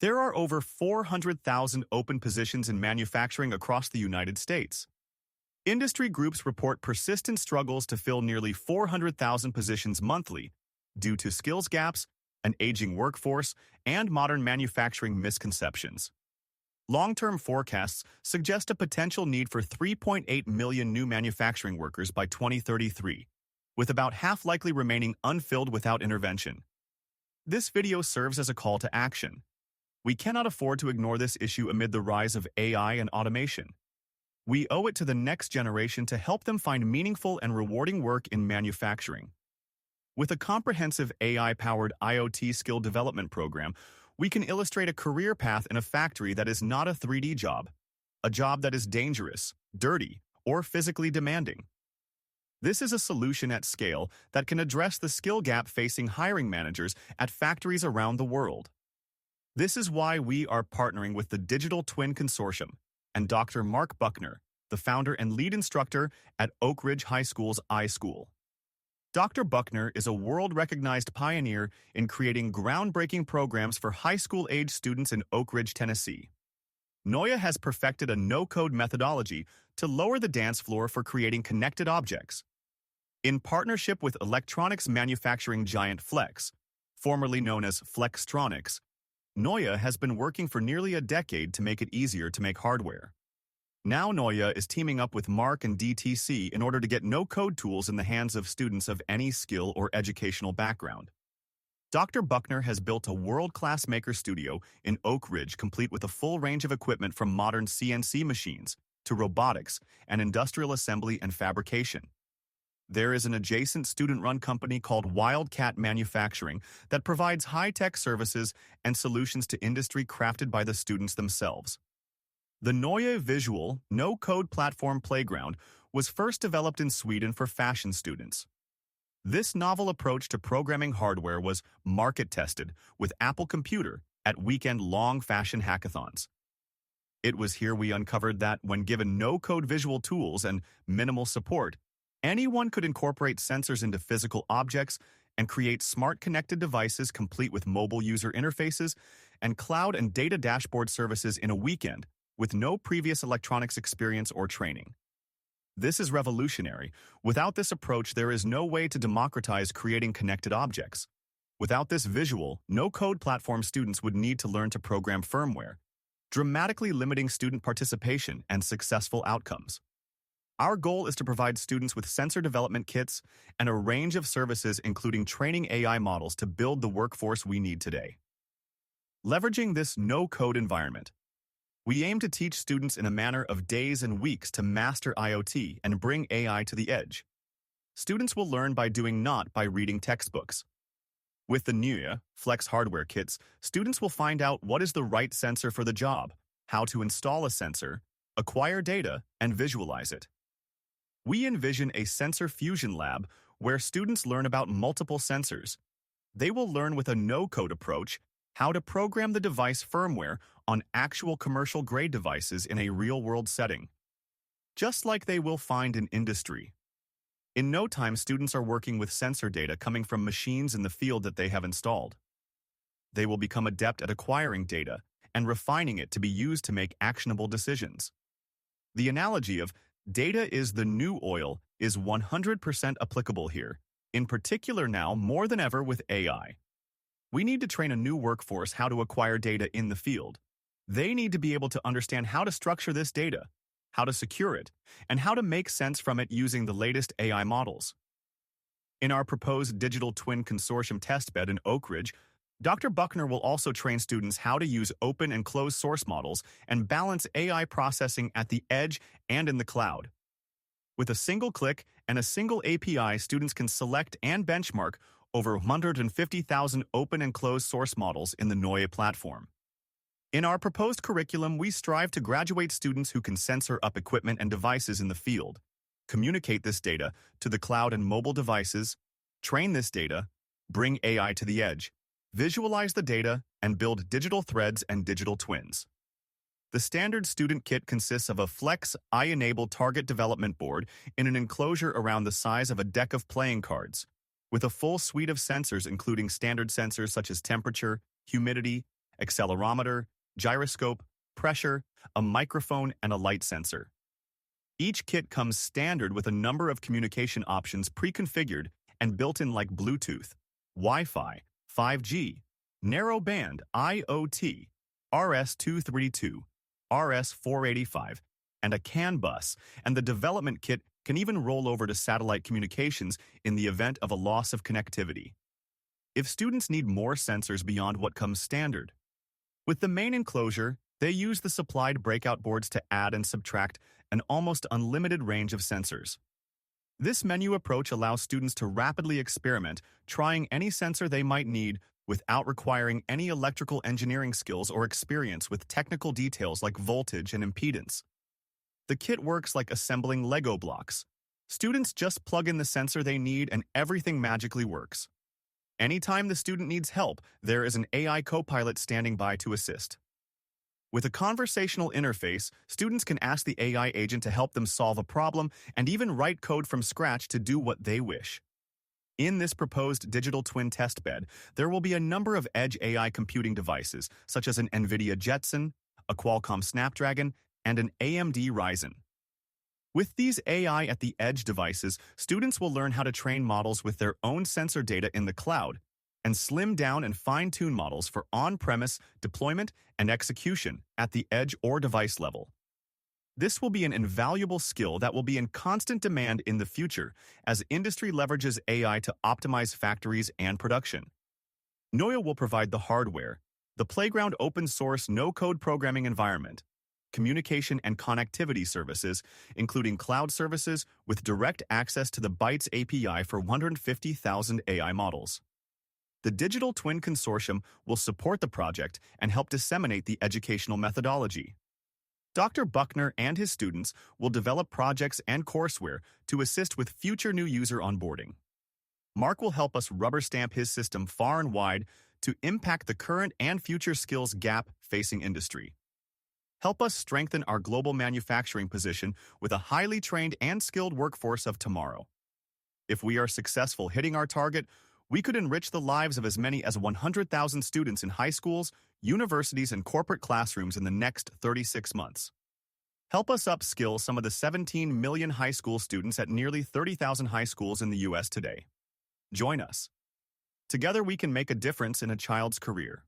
There are over 400,000 open positions in manufacturing across the United States. Industry groups report persistent struggles to fill nearly 400,000 positions monthly due to skills gaps, an aging workforce, and modern manufacturing misconceptions. Long-term forecasts suggest a potential need for 3.8 million new manufacturing workers by 2033, with about half likely remaining unfilled without intervention. This video serves as a call to action. We cannot afford to ignore this issue amid the rise of AI and automation. We owe it to the next generation to help them find meaningful and rewarding work in manufacturing. With a comprehensive AI-powered IoT skill development program, we can illustrate a career path in a factory that is not a 3D job, a job that is dangerous, dirty, or physically demanding. This is a solution at scale that can address the skill gap facing hiring managers at factories around the world. This is why we are partnering with the Digital Twin Consortium and Dr. Mark Buckner, the founder and lead instructor at Oak Ridge High School's iSchool. Dr. Buckner is a world-recognized pioneer in creating groundbreaking programs for high school-age students in Oak Ridge, Tennessee. Noya has perfected a no-code methodology to lower the dance floor for creating connected objects. In partnership with electronics manufacturing giant Flex, formerly known as Flextronics, Noya has been working for nearly a decade to make it easier to make hardware. Now Noya is teaming up with Mark and DTC in order to get no-code tools in the hands of students of any skill or educational background. Dr. Buckner has built a world-class maker studio in Oak Ridge complete with a full range of equipment from modern CNC machines to robotics and industrial assembly and fabrication. There is an adjacent student-run company called Wildcat Manufacturing that provides high-tech services and solutions to industry crafted by the students themselves. The Noya Visual no-code platform playground was first developed in Sweden for fashion students. This novel approach to programming hardware was market-tested with Apple Computer at weekend-long fashion hackathons. It was here we uncovered that when given no-code visual tools and minimal support, anyone could incorporate sensors into physical objects and create smart connected devices complete with mobile user interfaces and cloud and data dashboard services in a weekend with no previous electronics experience or training. This is revolutionary. Without this approach, there is no way to democratize creating connected objects. Without this visual, no-code platform students would need to learn to program firmware, dramatically limiting student participation and successful outcomes. Our goal is to provide students with sensor development kits and a range of services including training AI models to build the workforce we need today. Leveraging this no-code environment, we aim to teach students in a matter of days and weeks to master IoT and bring AI to the edge. Students will learn by doing, not by reading textbooks. With the Noya Flex hardware kits, students will find out what is the right sensor for the job, how to install a sensor, acquire data, and visualize it. We envision a sensor fusion lab where students learn about multiple sensors. They will learn with a no-code approach how to program the device firmware on actual commercial-grade devices in a real-world setting, just like they will find in industry. In no time, students are working with sensor data coming from machines in the field that they have installed. They will become adept at acquiring data and refining it to be used to make actionable decisions. The analogy of data is the new oil is 100% applicable here, in particular now more than ever with AI. We need to train a new workforce how to acquire data in the field. They need to be able to understand how to structure this data, how to secure it, and how to make sense from it using the latest AI models. In our proposed Digital Twin Consortium testbed in Oak Ridge, Dr. Buckner will also train students how to use open and closed source models and balance AI processing at the edge and in the cloud. With a single click and a single API, students can select and benchmark over 150,000 open and closed source models in the Noya platform. In our proposed curriculum, we strive to graduate students who can sensor up equipment and devices in the field, communicate this data to the cloud and mobile devices, train this data, bring AI to the edge, visualize the data, and build digital threads and digital twins. The standard student kit consists of a Flex AI-enabled target development board in an enclosure around the size of a deck of playing cards, with a full suite of sensors including standard sensors such as temperature, humidity, accelerometer, gyroscope, pressure, a microphone, and a light sensor. Each kit comes standard with a number of communication options pre-configured and built in like Bluetooth, Wi-Fi, 5G, narrowband IoT, RS-232, RS-485, and a CAN bus, and the development kit can even roll over to satellite communications in the event of a loss of connectivity. If students need more sensors beyond what comes standard. With the main enclosure, they use the supplied breakout boards to add and subtract an almost unlimited range of sensors. This menu approach allows students to rapidly experiment, trying any sensor they might need without requiring any electrical engineering skills or experience with technical details like voltage and impedance. The kit works like assembling Lego blocks. Students just plug in the sensor they need and everything magically works. Anytime the student needs help, there is an AI co-pilot standing by to assist. With a conversational interface, students can ask the AI agent to help them solve a problem and even write code from scratch to do what they wish. In this proposed digital twin testbed, there will be a number of edge AI computing devices, such as an NVIDIA Jetson, a Qualcomm Snapdragon, and an AMD Ryzen. With these AI at the edge devices, students will learn how to train models with their own sensor data in the cloud and slim down and fine-tune models for on-premise deployment and execution at the edge or device level. This will be an invaluable skill that will be in constant demand in the future as industry leverages AI to optimize factories and production. Noya will provide the hardware, the playground open-source no-code programming environment, communication and connectivity services, including cloud services with direct access to the Bytes API for 150,000 AI models. The Digital Twin Consortium will support the project and help disseminate the educational methodology. Dr. Buckner and his students will develop projects and courseware to assist with future new user onboarding. Mark will help us rubber stamp his system far and wide to impact the current and future skills gap facing industry. Help us strengthen our global manufacturing position with a highly trained and skilled workforce of tomorrow. If we are successful hitting our target, we could enrich the lives of as many as 100,000 students in high schools, universities, and corporate classrooms in the next 36 months. Help us upskill some of the 17 million high school students at nearly 30,000 high schools in the U.S. today. Join us. Together we can make a difference in a child's career.